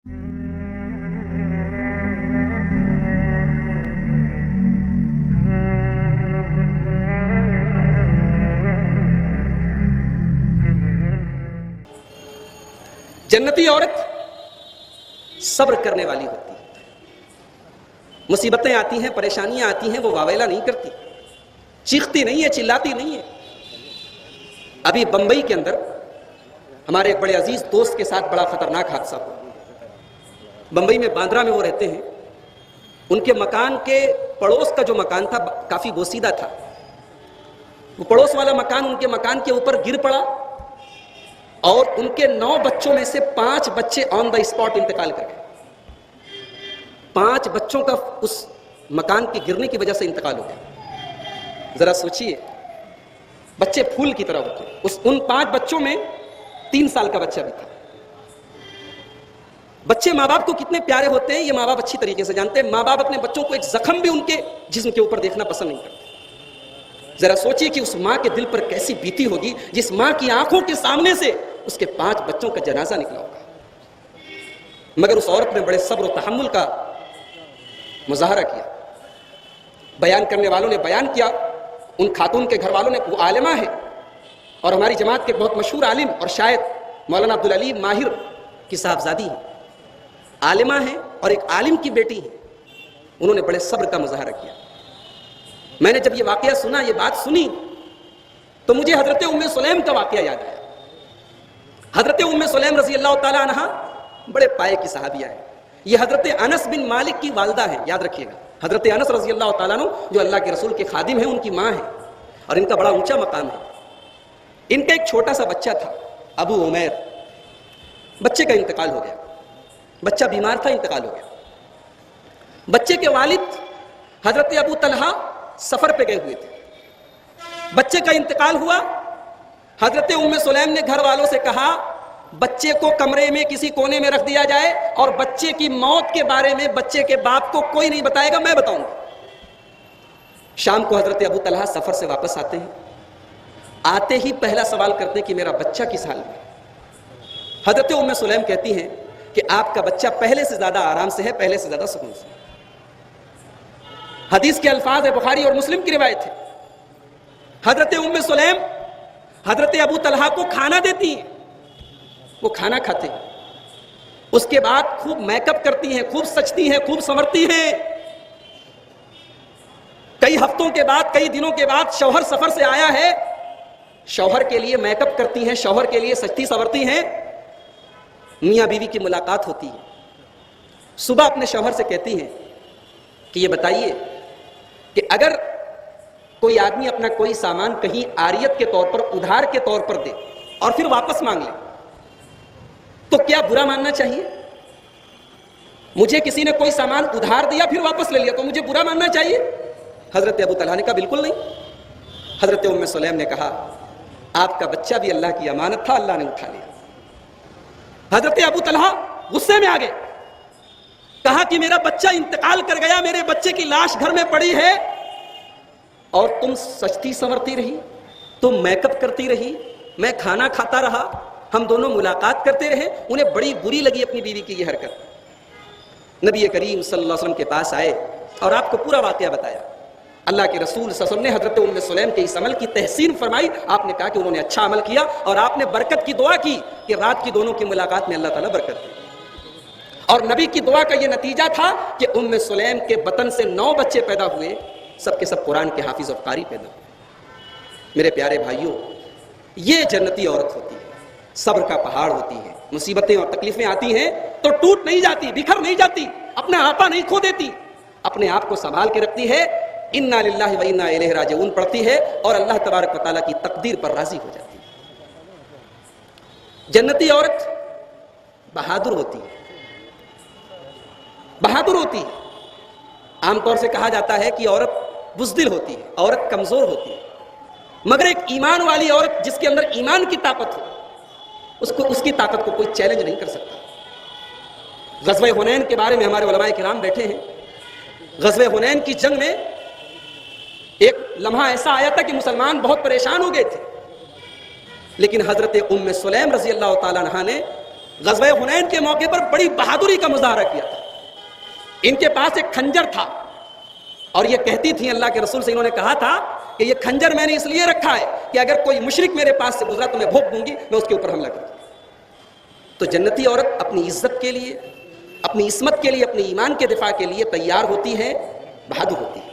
جنتی عورت صبر کرنے والی ہوتی ہے. مصیبتیں آتی ہیں، پریشانیاں آتی ہیں، وہ واویلا نہیں کرتی، چیختی نہیں ہے، چلاتی نہیں ہے. ابھی بمبئی کے اندر ہمارے ایک بڑے عزیز دوست کے ساتھ بڑا خطرناک حادثہ ہوا. بمبئی میں باندرا میں وہ رہتے ہیں. ان کے مکان کے پڑوس کا جو مکان تھا کافی بوسیدہ تھا. وہ پڑوس والا مکان ان کے مکان کے اوپر گر پڑا اور ان کے 9 بچوں میں سے 5 بچے آن دا اسپاٹ انتقال کر گئے. 5 بچوں کا اس مکان کے گرنے کی وجہ سے انتقال ہو گیا. ذرا سوچئے، بچے پھول کی طرح ہوتے ہیں. ان 5 بچوں میں 3 سال کا بچہ بھی تھا. بچے ماں باپ کو کتنے پیارے ہوتے ہیں یہ ماں باپ اچھی طریقے سے جانتے ہیں. ماں باپ اپنے بچوں کو ایک زخم بھی ان کے جسم کے اوپر دیکھنا پسند نہیں کرتے. ذرا سوچئے کہ اس ماں کے دل پر کیسی بیتی ہوگی جس ماں کی آنکھوں کے سامنے سے اس کے 5 بچوں کا جنازہ نکلا ہوگا. مگر اس عورت نے بڑے صبر و تحمل کا مظاہرہ کیا. بیان کرنے والوں نے بیان کیا. ان خاتون کے گھر والوں نے، وہ عالمہ ہے اور ہماری جماعت کے بہت مشہور عالم اور شاعر مولانا عبدالعلیم ماہر کی صاحبزادی ہیں. عالمہ ہیں اور ایک عالم کی بیٹی ہیں. انہوں نے بڑے صبر کا مظاہرہ کیا. میں نے جب یہ واقعہ سنا، یہ بات سنی، تو مجھے حضرت ام سلیم کا واقعہ یاد آیا. حضرت ام سلیم رضی اللہ تعالی عنہ بڑے پائے کی صحابیہ ہیں. یہ حضرت انس بن مالک کی والدہ ہیں، یاد رکھیے گا. حضرت انس رضی اللہ تعالیٰ عنہ جو اللہ کے رسول کے خادم ہیں، ان کی ماں ہیں اور ان کا بڑا اونچا مقام ہے. ان کا ایک چھوٹا سا بچہ تھا، ابو عمیر. بچے کا انتقال ہو گیا. بچہ بیمار تھا، انتقال ہو گیا. بچے کے والد حضرت ابو طلحہ سفر پہ گئے ہوئے تھے. بچے کا انتقال ہوا. حضرت ام سلیم نے گھر والوں سے کہا بچے کو کمرے میں کسی کونے میں رکھ دیا جائے اور بچے کی موت کے بارے میں بچے کے باپ کو کوئی نہیں بتائے گا، میں بتاؤں گا. شام کو حضرت ابو طلحہ سفر سے واپس آتے ہیں. آتے ہی پہلا سوال کرتے ہیں کہ میرا بچہ کس حال میں. حضرت ام سلیم کہتی ہیں کہ آپ کا بچہ پہلے سے زیادہ آرام سے ہے، پہلے سے زیادہ سکون سے. حدیث کے الفاظ ہے، بخاری اور مسلم کی روایت ہے. حضرت ام سلیم حضرت ابو طلحہ کو کھانا دیتی ہیں. وہ کھانا کھاتے ہیں. اس کے بعد خوب میک اپ کرتی ہیں، خوب سجتی ہیں، خوب سنورتی ہیں. کئی ہفتوں کے بعد، کئی دنوں کے بعد شوہر سفر سے آیا ہے. شوہر کے لیے میک اپ کرتی ہیں، شوہر کے لیے سجتی سنورتی ہیں. میاں بیوی کی ملاقات ہوتی ہے. صبح اپنے شوہر سے کہتی ہیں کہ یہ بتائیے کہ اگر کوئی آدمی اپنا کوئی سامان کہیں عاریت کے طور پر، ادھار کے طور پر دے اور پھر واپس مانگ لے تو کیا برا ماننا چاہیے؟ مجھے کسی نے کوئی سامان ادھار دیا پھر واپس لے لیا تو مجھے برا ماننا چاہیے؟ حضرت ابو طلحہ نے کہا بالکل نہیں. حضرت ام سلیم نے کہا آپ کا بچہ بھی اللہ کی امانت تھا، اللہ نے اٹھا لیا. حضرت ابو طلحہ غصے میں آ گئے. کہا کہ میرا بچہ انتقال کر گیا، میرے بچے کی لاش گھر میں پڑی ہے اور تم سجتی سنورتی رہی، تم میک اپ کرتی رہی، میں کھانا کھاتا رہا، ہم دونوں ملاقات کرتے رہے. انہیں بڑی بری لگی اپنی بیوی کی یہ حرکت. نبی کریم صلی اللہ علیہ وسلم کے پاس آئے اور آپ کو پورا واقعہ بتایا. اللہ کے رسول صلی اللہ علیہ وسلم نے حضرت ام سلیم کے اس عمل کی تحسین فرمائی. آپ نے کہا کہ انہوں نے اچھا عمل کیا اور آپ نے برکت کی دعا کی کہ رات کی دونوں کی ملاقات میں اللہ تعالیٰ برکت دے. اور نبی کی دعا کا یہ نتیجہ تھا کہ ام سلیم کے بطن سے 9 بچے پیدا ہوئے، سب کے سب قرآن کے حافظ اور قاری پیدا ہوئے. میرے پیارے بھائیوں، یہ جنتی عورت ہوتی ہے، صبر کا پہاڑ ہوتی ہے. مصیبتیں اور تکلیفیں آتی ہیں تو ٹوٹ نہیں جاتی، بکھر نہیں جاتی، اپنا آپا نہیں کھو دیتی، اپنے آپ کو سنبھال کے رکھتی ہے. انا للہ و انا الیہ راجعون پڑھتی ہے اور اللہ تبارک و تعالیٰ کی تقدیر پر راضی ہو جاتی ہے. جنتی عورت بہادر ہوتی ہے، بہادر ہوتی ہے. عام طور سے کہا جاتا ہے کہ عورت بزدل ہوتی ہے، عورت کمزور ہوتی ہے، مگر ایک ایمان والی عورت جس کے اندر ایمان کی طاقت ہو، اس کی طاقت کو کوئی چیلنج نہیں کر سکتا. غزوہ حنین کے بارے میں ہمارے علماء کرام بیٹھے ہیں. غزوہ حنین کی جنگ میں ایک لمحہ ایسا آیا تھا کہ مسلمان بہت پریشان ہو گئے تھے، لیکن حضرت ام سلیم رضی اللہ تعالیٰ عنہ نے غزوہ حنین کے موقع پر بڑی بہادری کا مظاہرہ کیا تھا. ان کے پاس ایک خنجر تھا اور یہ کہتی تھی اللہ کے رسول سے انہوں نے کہا تھا کہ یہ خنجر میں نے اس لیے رکھا ہے کہ اگر کوئی مشرک میرے پاس سے گزرا تو میں بھونک دوں گی, میں اس کے اوپر حملہ کروں. تو جنتی عورت اپنی عزت کے لیے, اپنی عصمت کے لیے, اپنے ایمان کے دفاع کے لیے تیار ہوتی ہے, بہادر ہوتی ہے.